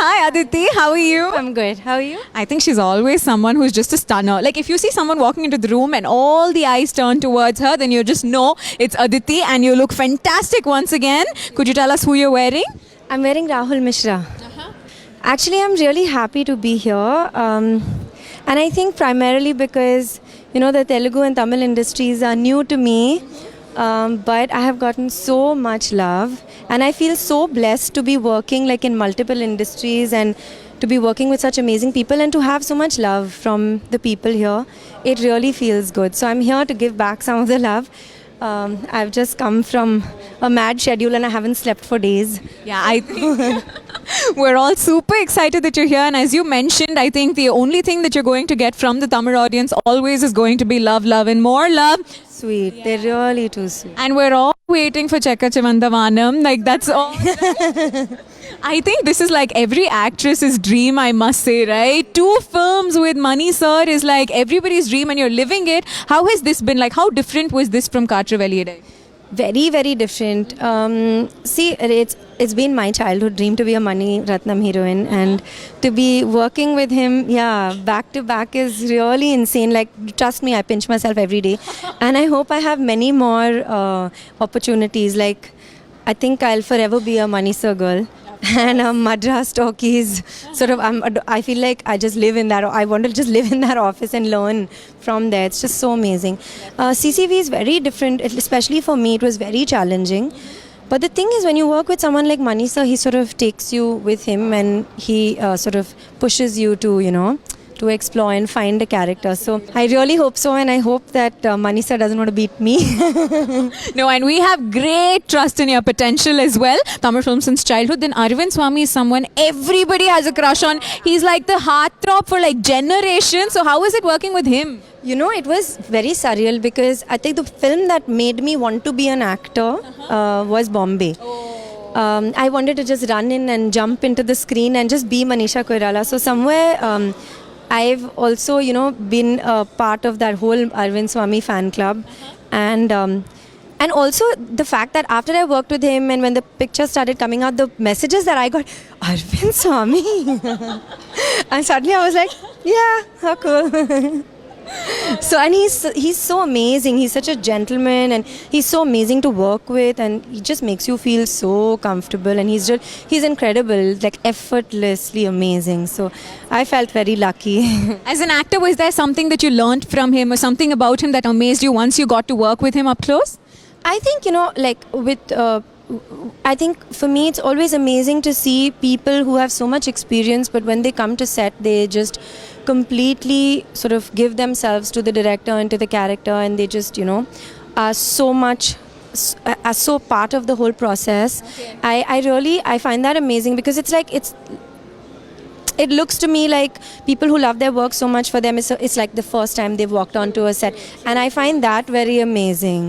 Hi Aditi, how are you? I'm good. How are you? I think she's always someone who's just a stunner. Like if you see someone walking into the room and all the eyes turn towards her, then you just know it's Aditi and you look fantastic once again. Could you tell us who you're wearing? I'm wearing Rahul Mishra. Actually, I'm really happy to be here. And I think primarily because, the Telugu and Tamil industries are new to me. But I have gotten so much love. And I feel so blessed to be working like in multiple industries and to be working with such amazing people and to have so much love from the people here. It really feels good. So I'm here to give back some of the love. I've just come from a mad schedule and I haven't slept for days. Yeah, I think we're all super excited that you're here. And as you mentioned, I think the only thing that you're going to get from the Tamil audience always is going to be love, love, and more love. Sweet. They're really too sweet. And we're all waiting for Chekka Chivandavanam. Like that's all. I think this is like every actress's dream, I must say, right? 2 films with Mani sir is like everybody's dream and you're living it. How has this been? Like how different was this from Katraveliyadai? Very, very different. See, it's been my childhood dream to be a Mani Ratnam heroine, and to be working with him, back to back is really insane. Like, trust me, I pinch myself every day, and I hope I have many more opportunities. Like, I think I'll forever be a Mani sir girl. And Madras talkies, I feel like I just live in that. I want to just live in that office and learn from there. It's just so amazing. CCV is very different, especially for me. It was very challenging. But the thing is, when you work with someone like Mani sir, he sort of takes you with him and he sort of pushes you to, to explore and find a character. So I really hope so, and I hope that Mani sir doesn't want to beat me. No, and we have great trust in your potential as well. Tamil film since childhood. Then Aravind Swamy is someone everybody has a crush on. He's like the heartthrob for like generations. So how is it working with him? It was very surreal because I think the film that made me want to be an actor was Bombay. I wanted to just run in and jump into the screen and just be Manisha Koirala. So somewhere I've also, been a part of that whole Aravind Swamy fan club. And also the fact that after I worked with him and when the pictures started coming out, the messages that I got, Aravind Swamy. And suddenly I was like, yeah, how cool. So, and he's so amazing. He's such a gentleman and he's so amazing to work with, and he just makes you feel so comfortable, and he's incredible, like effortlessly amazing. So I felt very lucky. As an actor, was there something that you learned from him or something about him that amazed you once you got to work with him up close? I think, I think for me it's always amazing to see people who have so much experience, but when they come to set, they just completely sort of give themselves to the director and to the character, and they just, are so part of the whole process. Okay. I find that amazing because it's like it looks to me like people who love their work so much, for them it's like the first time they've walked onto a set, and I find that very amazing.